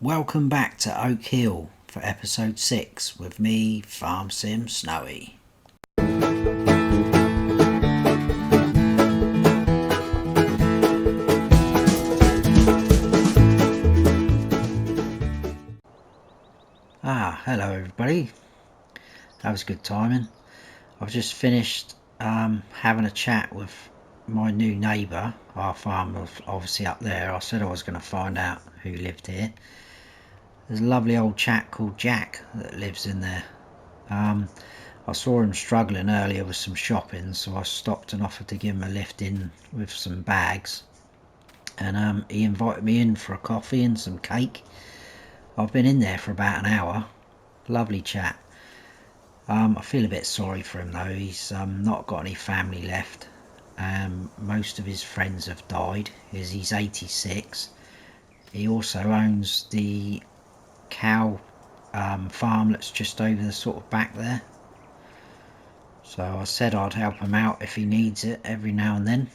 Welcome back to Oakhill for episode 6 with me, Farm Sim Snowy. Hello everybody. That was good timing. I've just finished having a chat with my new neighbour. Our farm was obviously up there. I said I was going to find out who lived here. There's a lovely old chap called Jack that lives in there. I saw him struggling earlier with some shopping, so I stopped and offered to give him a lift in with some bags. And he invited me in for a coffee and some cake. I've been in there for about an hour. Lovely chap. I feel a bit sorry for him though. He's not got any family left. Most of his friends have died. He's 86. He also owns the cow farm that's just over the sort of back there. So I said I'd help him out if he needs it every now and then.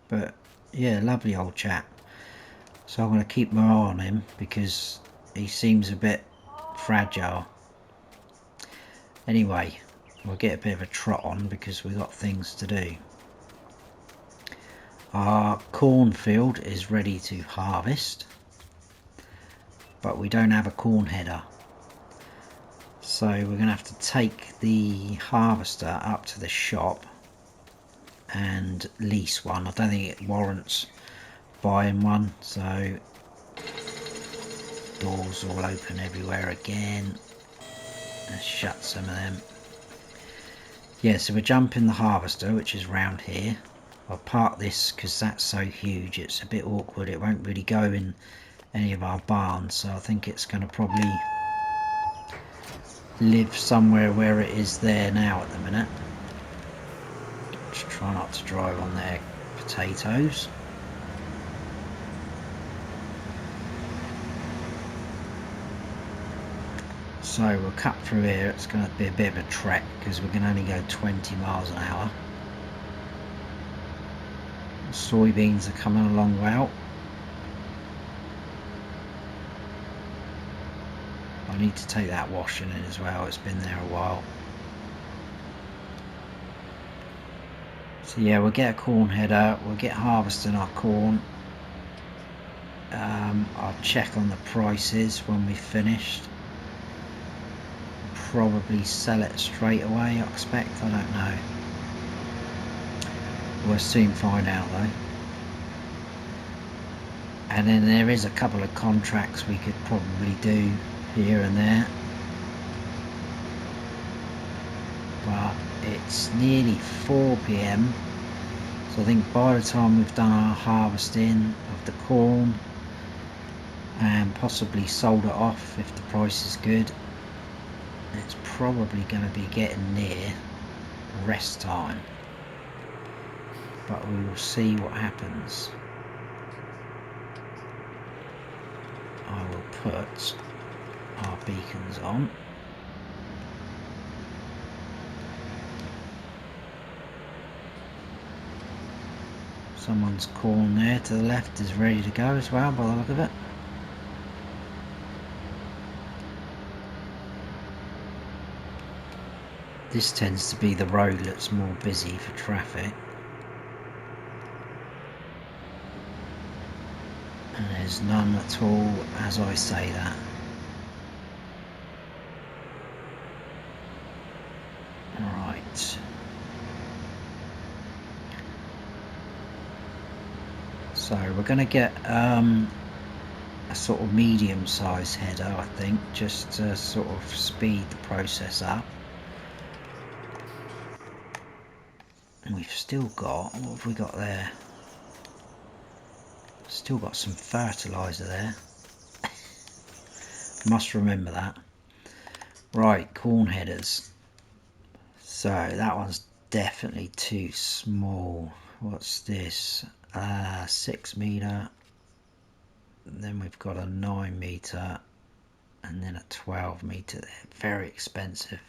But yeah, lovely old chap. So I'm going to keep my eye on him because he seems a bit fragile. Anyway, we'll get a bit of a trot on because we've got things to do. Our cornfield is ready to harvest, but we don't have a corn header. So we're going to have to take the harvester up to the shop and lease one. I don't think it warrants buying one, so doors all open everywhere again. Let's shut some of them. Yeah, so we're jumping the harvester, which is round here. I'll park this because that's so huge, it's a bit awkward. It won't really go in any of our barns, so I think it's going to probably live somewhere where it is there now at the minute. Just try not to drive on their potatoes. So we'll cut through here. It's going to be a bit of a trek because we can only go 20 miles an hour. Soybeans are coming along well. I need to take that washing in as well. It's been there a while. So yeah, we'll get a corn header. We'll get harvesting our corn. I'll check on the prices when we've finished. Probably sell it straight away, I expect. I don't know. We'll soon find out though. And then there is a couple of contracts we could probably do here and there, but it's nearly 4 PM, so I think by the time we've done our harvesting of the corn and possibly sold it off if the price is good, it's probably going to be getting near rest time, but we will see what happens. I will put our beacons on. Someone's corn there to the left is ready to go as well by the look of it. This tends to be the road that's more busy for traffic. And there's none at all as I say that. Right. So we're going to get a sort of medium-sized header, I think, just to sort of speed the process up. And we've still got, what have we got there? Still got some fertilizer there. Must remember that. Right, corn headers. So that one's definitely too small. What's this? 6 meter. Then we've got a 9 meter and then a 12 meter. They're very expensive.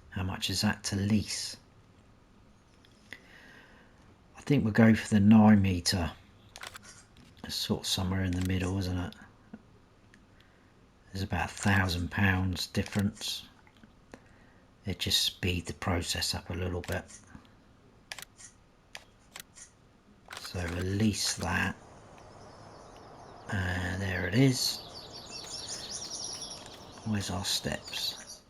How much is that to lease? I think we'll go for the 9 meter. It's sort of somewhere in the middle, isn't it? There's about £1,000 difference. It just speeds the process up a little bit. So release that, and there it is. Where's our steps?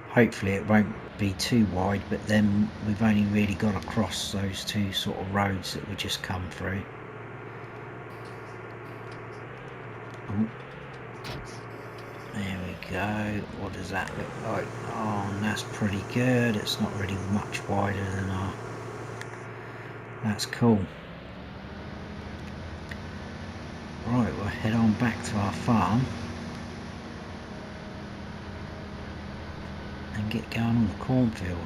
Hopefully it won't be too wide, but then we've only really got to cross those two sort of roads that we just come through. Oh. There we go. What does that look like? Oh, and that's pretty good. It's not really much wider than our... That's cool. Right, we'll head on back to our farm and get going on the cornfield.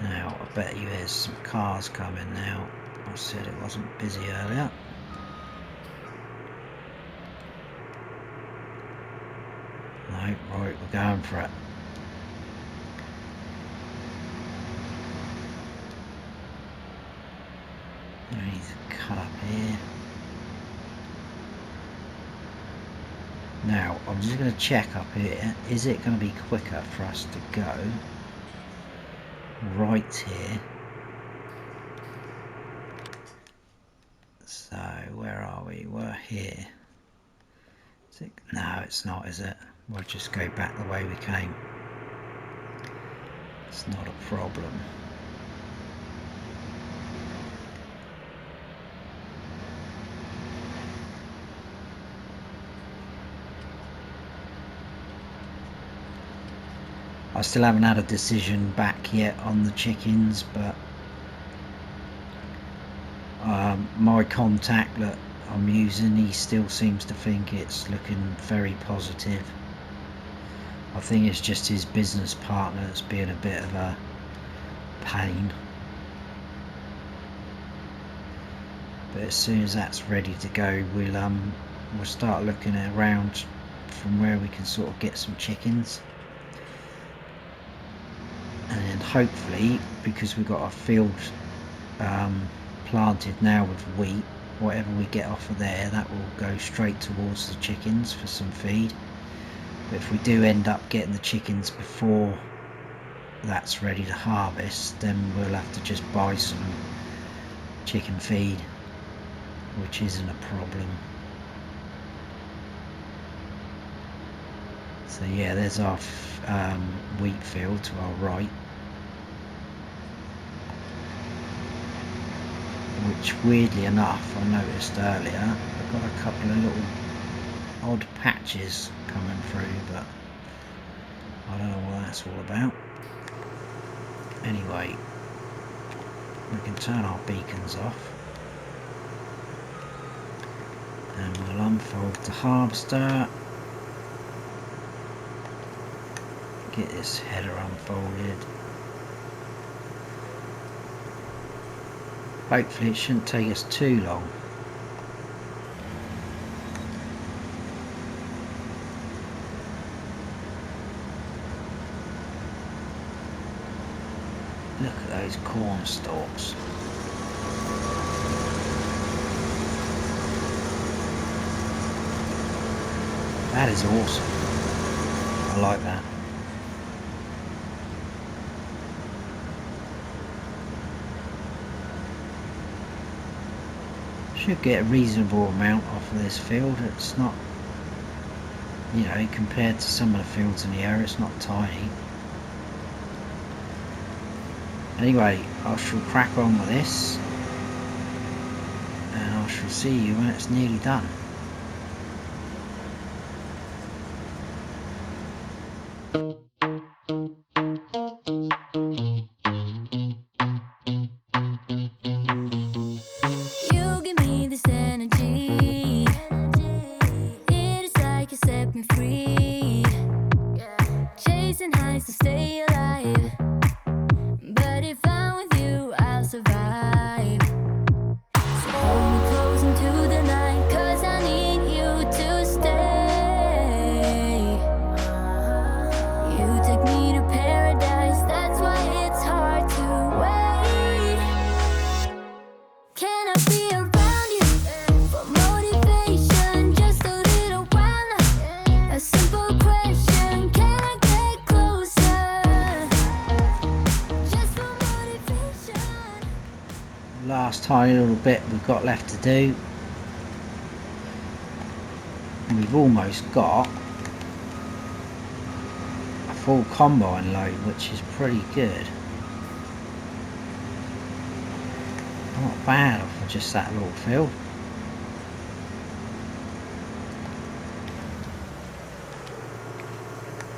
Now, I bet you there's some cars coming now. I said it wasn't busy earlier. No, right, we're going for it. I need to cut up here. Now, I'm just going to check up here. Is it going to be quicker for us to go right here? So, where are we? We're here. Is it? No, it's not, is it? We'll just go back the way we came. It's not a problem. I still haven't had a decision back yet on the chickens, but my contact that I'm using, he still seems to think it's looking very positive. I think it's just his business partner that's being a bit of a pain. But as soon as that's ready to go, we'll start looking around from where we can sort of get some chickens. And then hopefully, because we've got our field planted now with wheat, whatever we get off of there, that will go straight towards the chickens for some feed. But if we do end up getting the chickens before that's ready to harvest, then we'll have to just buy some chicken feed, which isn't a problem. So yeah, there's our wheat field to our right, which weirdly enough I noticed earlier, I've got a couple of little odd patches coming through, but I don't know what that's all about. Anyway, we can turn our beacons off and we'll unfold the harvester. Get this header unfolded. Hopefully it shouldn't take us too long. Look at those corn stalks. That is awesome. I like that. Should get a reasonable amount off of this field. It's not, you know, compared to some of the fields in the area, it's not tiny. Anyway, I shall crack on with this and I shall see you when it's nearly done. Take me to Paris. last tiny little bit we've got left to do. We've almost got a full combine load, which is pretty good. Not bad for just that little field.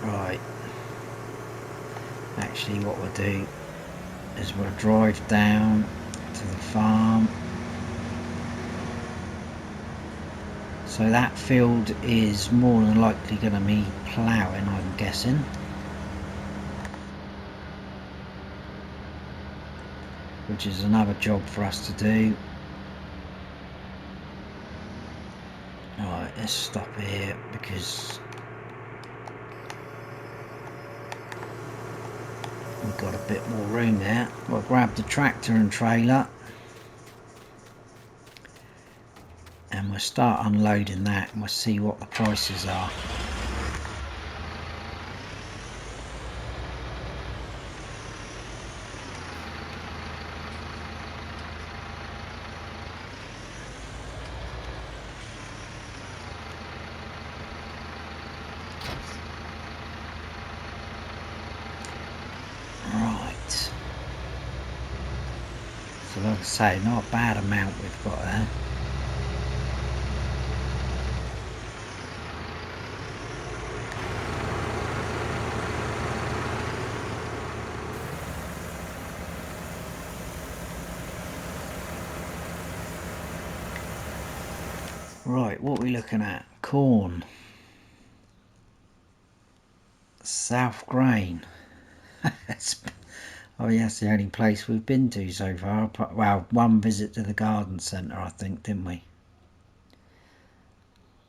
Right. Actually, what we'll do is we'll drive down to the farm. So that field is more than likely going to be ploughing, I'm guessing. Which is another job for us to do. Alright, let's stop here because we've got a bit more room there. We'll grab the tractor and trailer and we'll start unloading that and we'll see what the prices are. So like I say, not a bad amount we've got there. Right, what are we looking at? Corn. South Grain. Oh yeah, that's the only place we've been to so far. Well, one visit to the garden centre, I think, didn't we?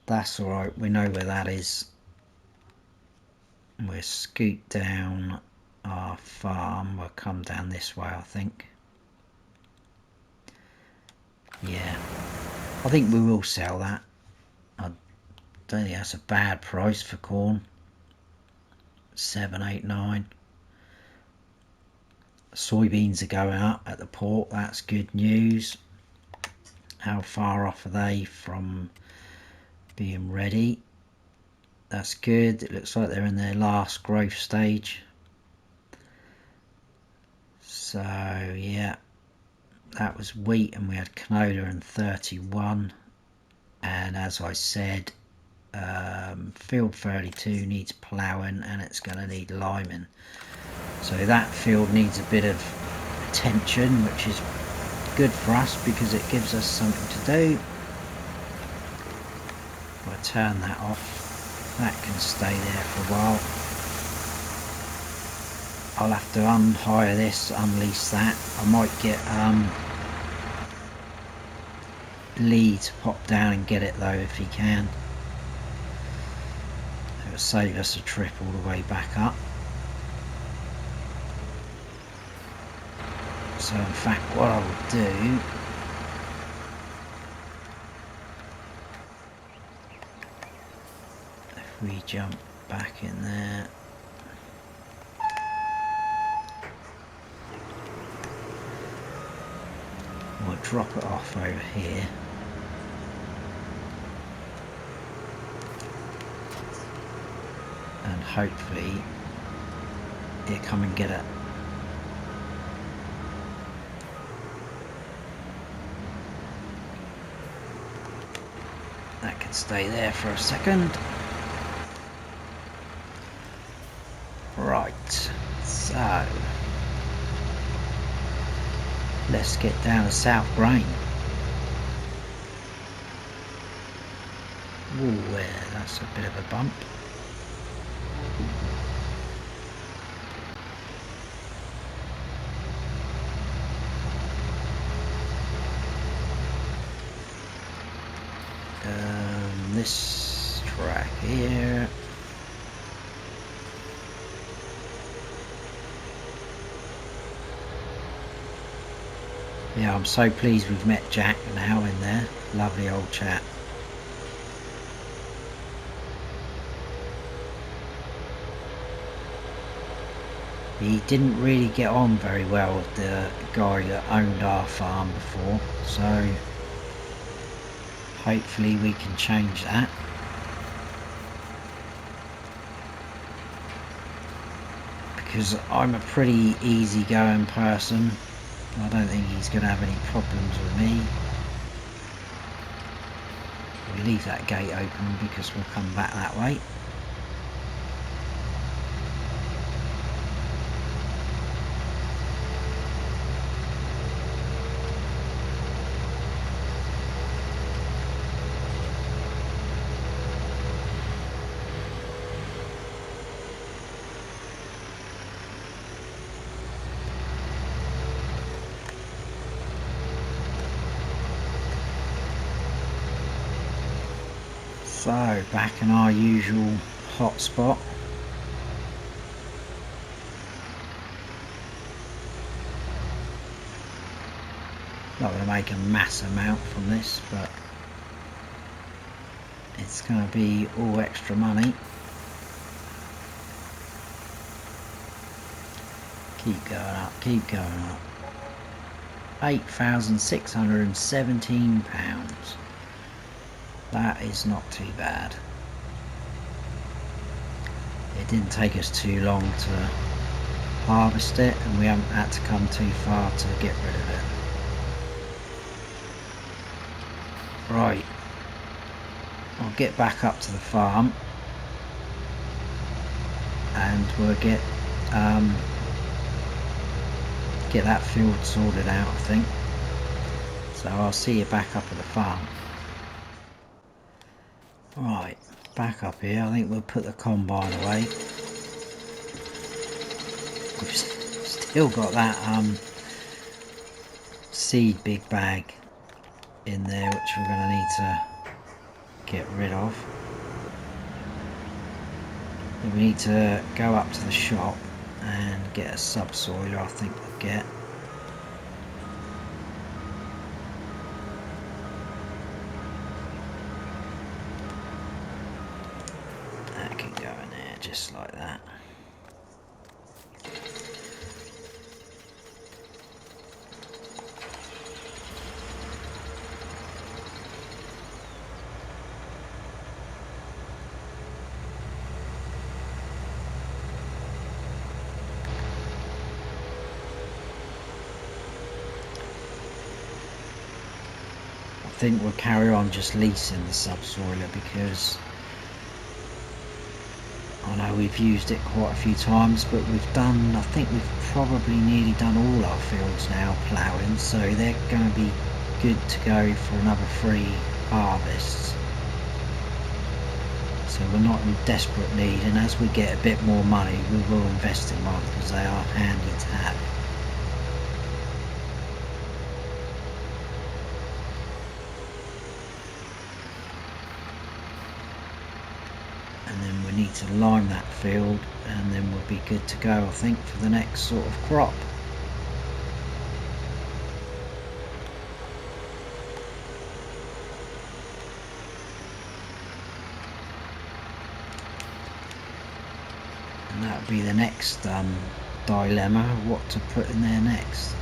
That's alright, we know where that is. We'll scoot down our farm. We'll come down this way, I think. Yeah, I think we will sell that. I don't think that's a bad price for corn. 7, 8, 9. Soybeans are going up at the port, that's good news. How far off are they from being ready? That's good. It looks like they're in their last growth stage. So yeah, that was wheat and we had canola in 31. And as I said, field 32 needs ploughing and it's going to need liming. So that field needs a bit of attention, which is good for us because it gives us something to do. If I turn that off, that can stay there for a while. I'll have to unhire this, unleash that. I might get Lee to pop down and get it though if he can. It will save us a trip all the way back up. So in fact what I will do if we jump back in there, we'll drop it off over here. And hopefully he'll come and get it. That can stay there for a second. Right, so let's get down to South Grain. Ooh, yeah, that's a bit of a bump. This track here. Yeah, I'm so pleased we've met Jack now in there. Lovely old chap. He didn't really get on very well with the guy that owned our farm before, so hopefully we can change that. Because I'm a pretty easygoing person. I don't think he's going to have any problems with me. We'll leave that gate open because we'll come back that way. So, back in our usual hot spot. Not going to make a mass amount from this, but it's going to be all extra money. Keep going up, keep going up. £8,617. That is not too bad. It didn't take us too long to harvest it, and we haven't had to come too far to get rid of it. Right, I'll get back up to the farm and we'll get that field sorted out, I think. So I'll see you back up at the farm. Right, back up here. I think we'll put the combine away. We've still got that seed big bag in there, which we're going to need to get rid of. Then we need to go up to the shop and get a subsoiler, I think we'll get. That can go in there just like that. I think we'll carry on just leasing the subsoiler because I know we've used it quite a few times, but we've done, I think we've probably nearly done all our fields now ploughing, so they're going to be good to go for another 3 harvests. So we're not in desperate need, and as we get a bit more money we will invest in one because they are handy to have. And then we need to lime that field and then we'll be good to go, I think, for the next sort of crop. And that would be the next dilemma, what to put in there next.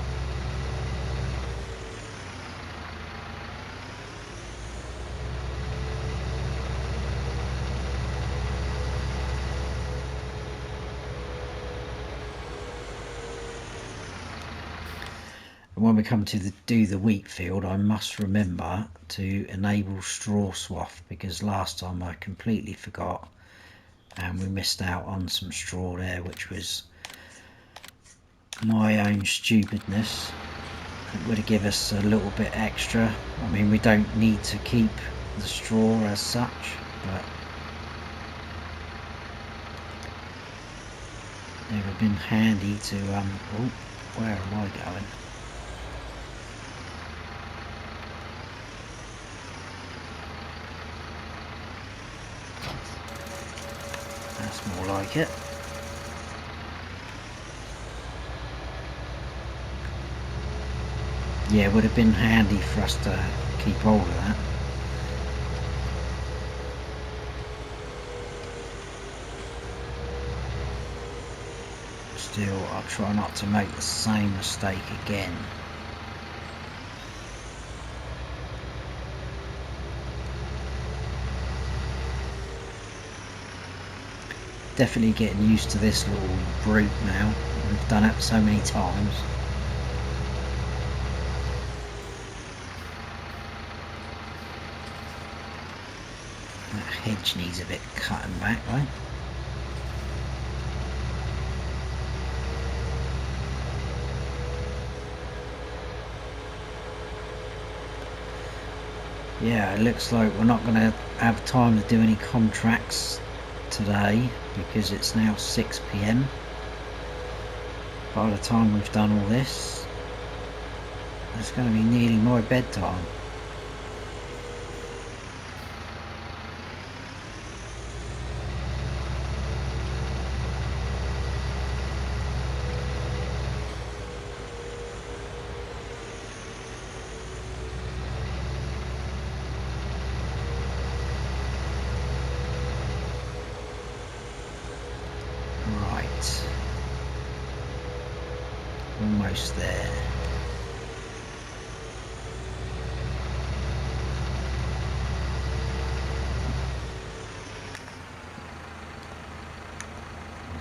When we come to do the wheat field, I must remember to enable straw swath, because last time I completely forgot and we missed out on some straw there, which was my own stupidness. It would have given us a little bit extra. I mean, we don't need to keep the straw as such, but it would have been handy to oh, where am I going? That's more like it. Yeah, it would have been handy for us to keep hold of that. Still, I'll try not to make the same mistake again. Definitely getting used to this little route now. We've done it so many times. That hedge needs a bit cutting back though. Yeah, it looks like we're not going to have time to do any contracts today because it's now 6 PM. By the time we've done all this, it's going to be nearly my bedtime. Almost there.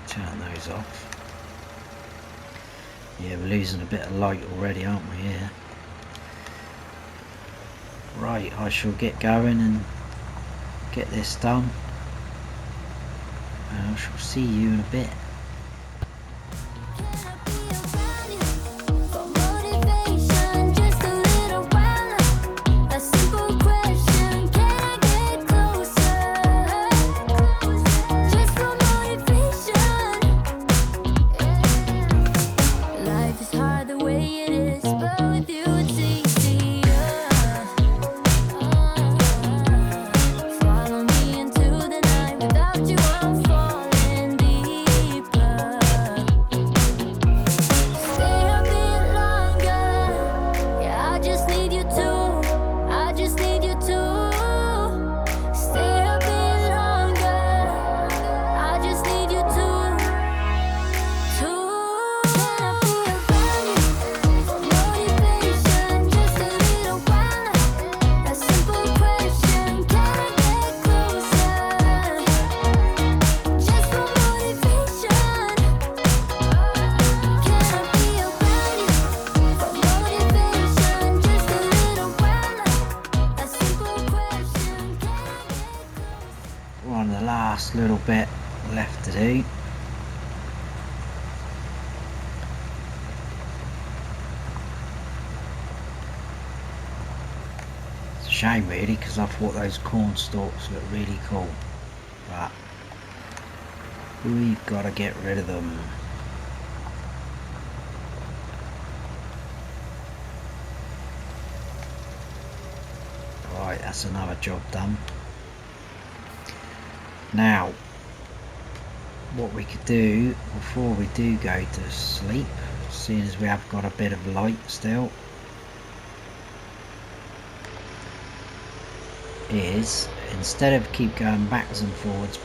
Turn those off. Yeah, we're losing a bit of light already, aren't we, here? Right, I shall get going and get this done. And I shall see you in a bit. Little bit left to do. It's a shame really, because I thought those corn stalks looked really cool, but we've got to get rid of them. Right, that's another job done. Now, what we could do before we do go to sleep, seeing as we have got a bit of light still, is instead of keep going backwards and forwards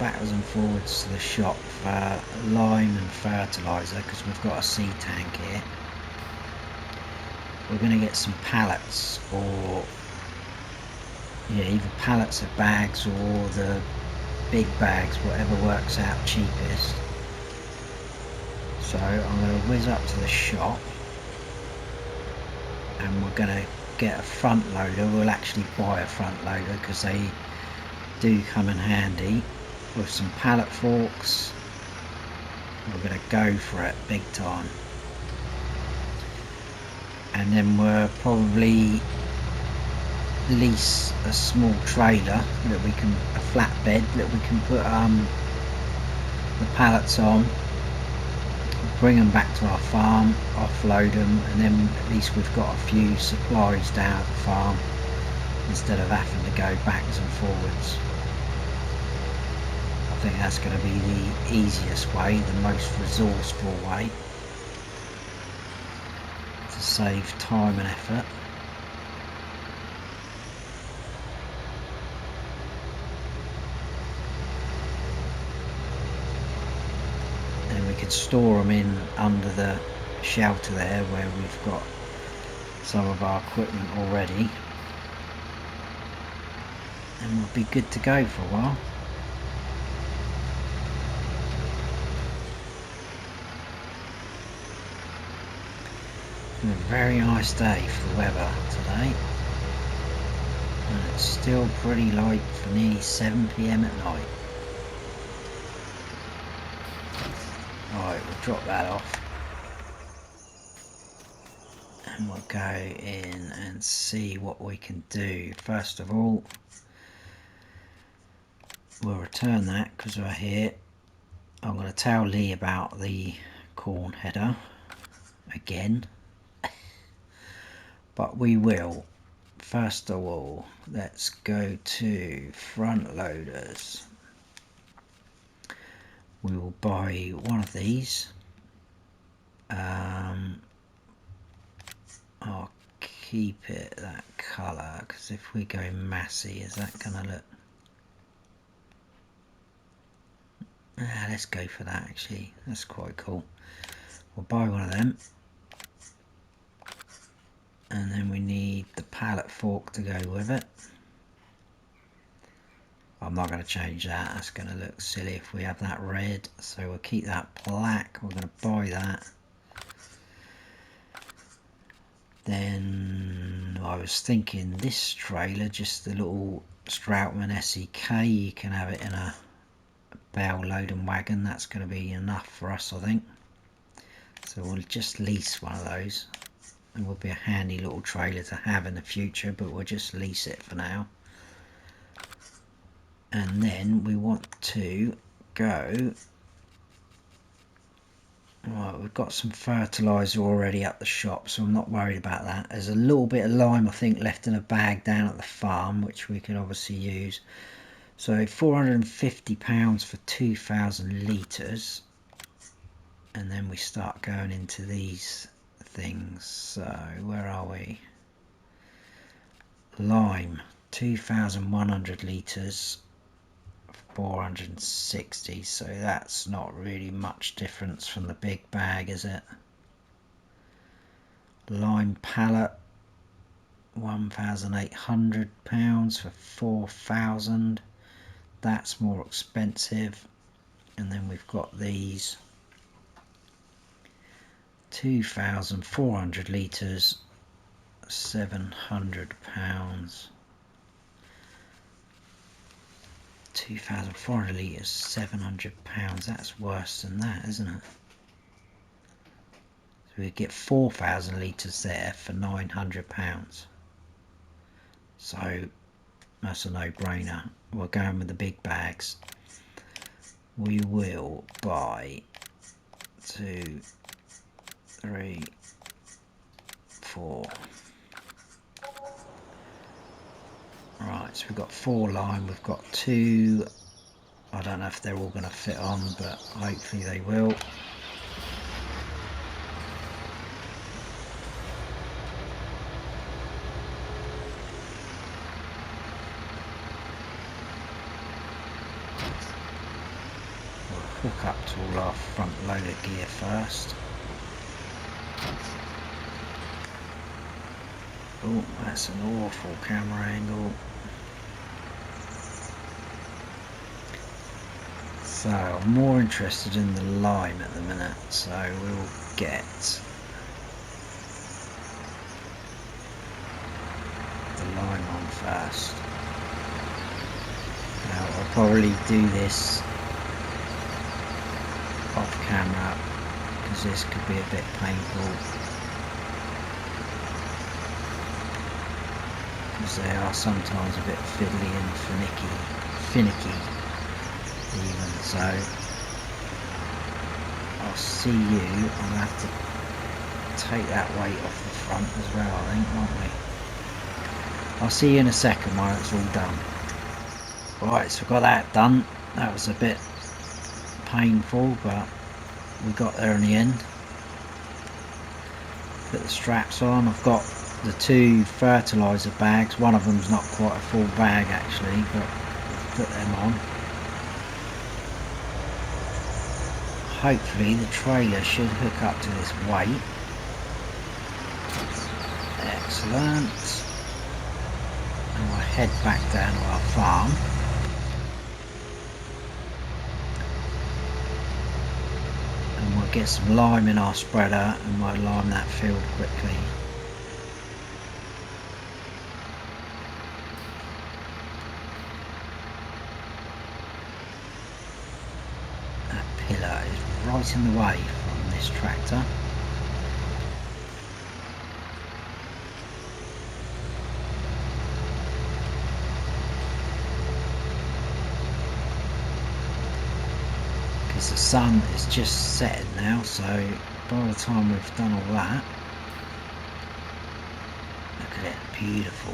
to the shop for lime and fertiliser, because we've got a sea tank here, we're going to get some pallets, or yeah, either pallets or bags, or the big bags, whatever works out cheapest. So I'm going to whiz up to the shop and we're going to get a front loader. We'll actually buy a front loader because they do come in handy, with some pallet forks. We're going to go for it big time, and then we'll probably lease a small trailer that we can, a flatbed that we can put the pallets on, bring them back to our farm, offload them, and then at least we've got a few supplies down at the farm instead of having to go backwards and forwards. I think that's going to be the easiest way, the most resourceful way to save time and effort. we could store them in under the shelter there where we've got some of our equipment already, and we'll be good to go for a while. It's a very nice day for the weather today, and it's still pretty light for nearly 7 PM at night. Alright, we'll drop that off and we'll go in and see what we can do. First of all, we'll return that because we're here. I'm going to tell Lee about the corn header again. But we will. First of all, let's go to front loaders. We will buy one of these. I'll keep it that colour, because if we go massy, is that going to look... let's go for that actually. That's quite cool. We'll buy one of them. And then we need the pallet fork to go with it. I'm not going to change that, that's going to look silly if we have that red, so we'll keep that black. We're going to buy that. Then I was thinking this trailer, just the little Stroutman SEK, you can have it in a bale loading wagon. That's going to be enough for us, I think. So we'll just lease one of those. It will be a handy little trailer to have in the future, but we'll just lease it for now. And then we want to go... Right, we've got some fertiliser already at the shop, so I'm not worried about that. There's a little bit of lime, I think, left in a bag down at the farm, which we can obviously use. So £450 for 2,000 litres. And then we start going into these things. So where are we? Lime, 2,100 litres, 460. So that's not really much difference from the big bag, is it? Lime pallet, £1,800 for 4,000. That's more expensive. And then we've got these 2,400 litres, £700. 2,400 litres, £700. That's worse than that, isn't it? So we get 4,000 litres there for £900. So that's a no-brainer. We're going with the big bags. We will buy 2, 3, 4. Right, so we've got 4 lime, we've got 2. I don't know if they're all going to fit on, but hopefully they will. We'll hook up to all our front loader gear first. Oh, that's an awful camera angle. So I'm more interested in the lime at the minute, so we'll get the lime on first. Now I'll probably do this off camera because this could be a bit painful, because they are sometimes a bit fiddly and finicky even. So I'll see you. I'm gonna have to take that weight off the front as well, I think, won't we? I'll see you in a second while it's all done. Right, so we've got that done. That was a bit painful, but we got there in the end. Put the straps on. I've got the 2 fertiliser bags. One of them's not quite a full bag actually, but put them on. hopefully the trailer should hook up to this weight. Excellent. And we'll head back down to our farm. And we'll get some lime in our spreader and we'll lime that field quickly. That pillar is right in the way from this tractor. The sun is just setting now, so by the time we've done all that, look at it, beautiful.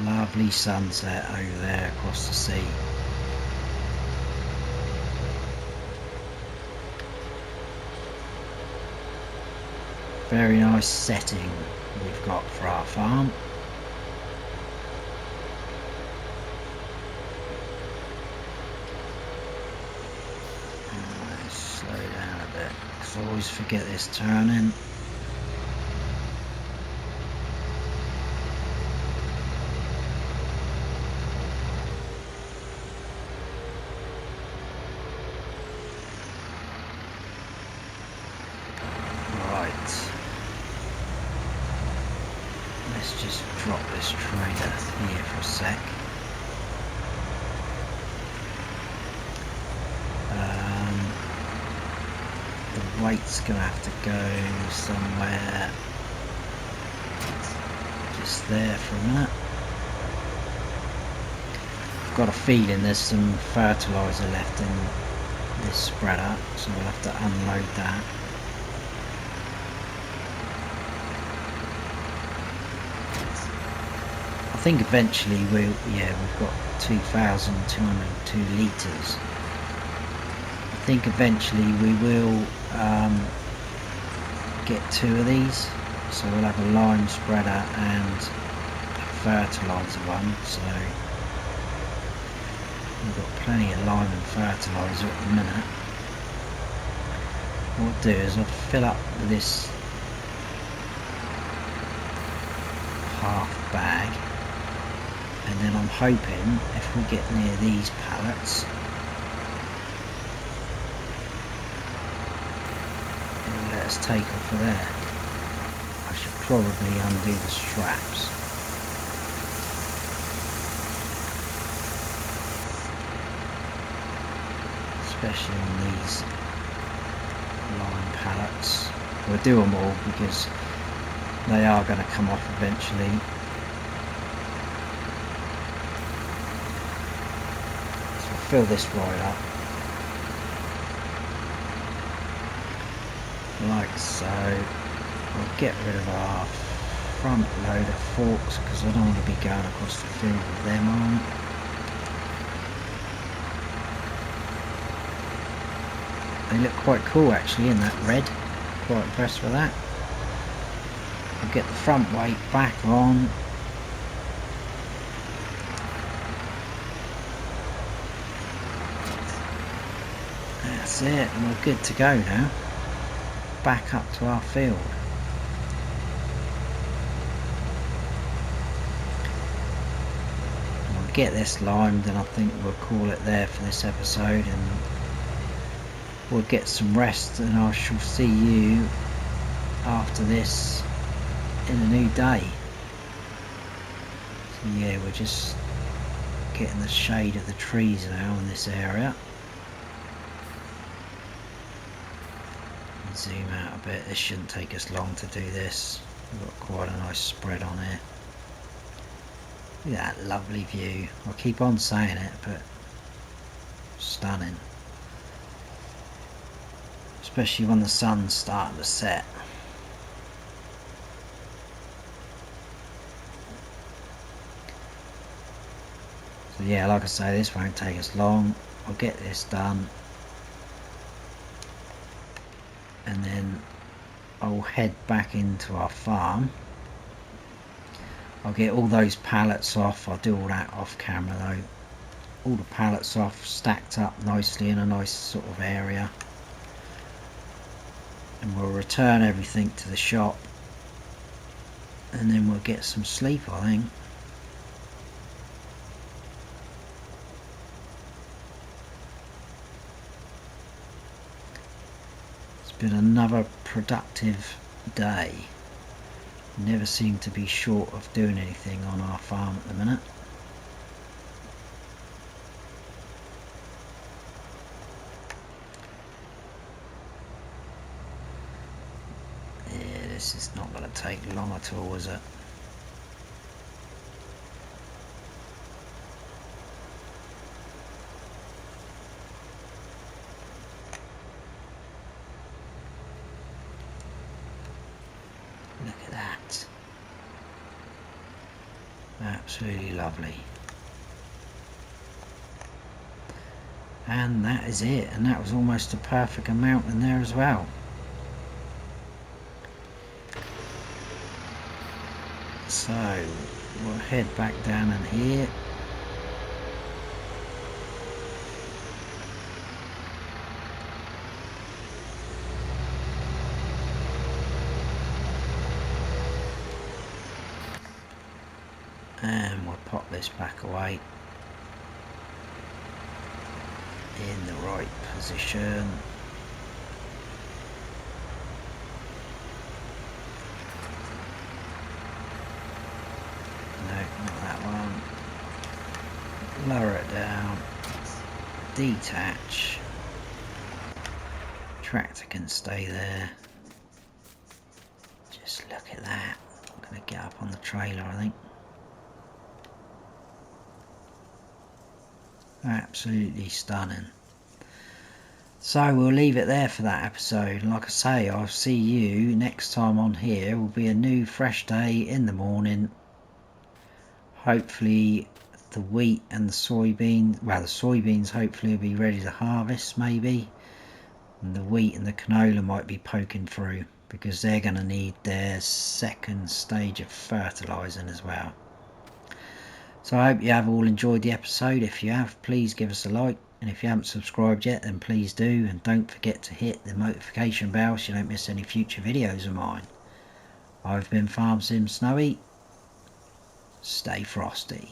Lovely sunset over there across the sea. Very nice setting we've got for our farm. Let's slow down a bit because I always forget this turning. Let's just drop this trailer here for a sec. The weight's gonna have to go somewhere just there for a minute. I've got a feeling there's some fertiliser left in this spreader, so we'll have to unload that. I think eventually we've got 2,202 litres. I think eventually we will get 2 of these, so we'll have a lime spreader and a fertiliser one, so we've got plenty of lime and fertiliser at the minute. What I'll do is I'll fill up with this half bag. And then I'm hoping if we get near these pallets, it'll let us take off of there. I should probably undo the straps. Especially on these line pallets. We'll do them all because they are going to come off eventually. Fill this right up like so. We'll get rid of our front load of forks because I don't want to be going across the field with them on. They look quite cool actually in that red. Quite impressed with that. We'll get the front weight back on. That's it, and we're good to go now. Back up to our field. We'll get this limed and I think we'll call it there for this episode, and we'll get some rest, and I shall see you after this in a new day. So yeah, we're just getting the shade of the trees now in this area. Zoom out a bit, this shouldn't take us long to do this. We've got quite a nice spread on here. Look at that lovely view. I'll keep on saying it, but stunning. Especially when the sun's starting to set. So yeah, like I say, this won't take us long. I'll get this done. And then I'll head back into our farm. I'll get all those pallets off. I'll do all that off camera though. All the pallets off, stacked up nicely in a nice sort of area, and we'll return everything to the shop, and then we'll get some sleep, I think. It's been another productive day. Never seem to be short of doing anything on our farm at the minute. This is not going to take long at all, is it? Look at that. Absolutely lovely. And that is it. And that was almost a perfect amount in there as well. So we'll head back down in here. And we'll pop this back away in the right position. No, not that one. Lower it down. Detach. Tractor can stay there. Just look at that. I'm going to get up on the trailer, I think. Absolutely stunning. So we'll leave it there for that episode. Like I say, I'll see you next time on here. It will be a new fresh day in the morning. Hopefully the wheat and the soybeans, well, the soybeans hopefully will be ready to harvest maybe, and the wheat and the canola might be poking through because they're going to need their second stage of fertilising as well. So I hope you have all enjoyed the episode. If you have, please give us a like, and if you haven't subscribed yet, then please do, and don't forget to hit the notification bell so you don't miss any future videos of mine. I've been Farm Sim Snowy. Stay frosty.